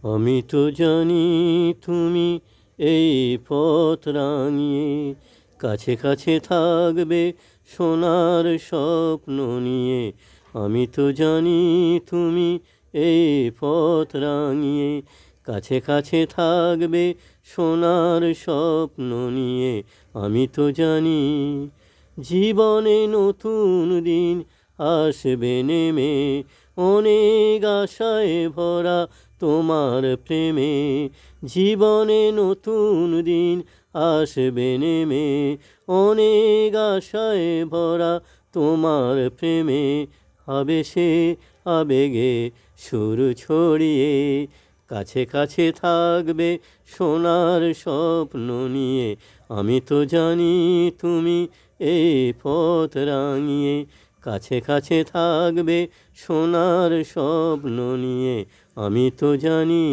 আমি তো জানি তুমি এই পথ রাঙিয়ে কাছে কাছে থাকবে সোনার স্বপ্ন নিয়ে। আমি তো জানি তুমি এই পথ রাঙিয়ে কাছে কাছে থাকবে সোনার স্বপ্ন নিয়ে। আমি তো জানি জীবনে নতুন দিন আসবে নেমে, অনেক আশায় ভরা তোমার প্রেমে। জীবনে নতুন দিন আসবে নেমে, অনেক আশায় ভরা তোমার প্রেমে। আবেশে আবেগে সুর ছড়িয়ে কাছে কাছে থাকবে সোনার স্বপ্ন নিয়ে। আমি তো জানি তুমি এই পথ রাঙিয়ে কাছে কাছে থাকবে সোনার স্বপ্ন নিয়ে। আমি তো জানি।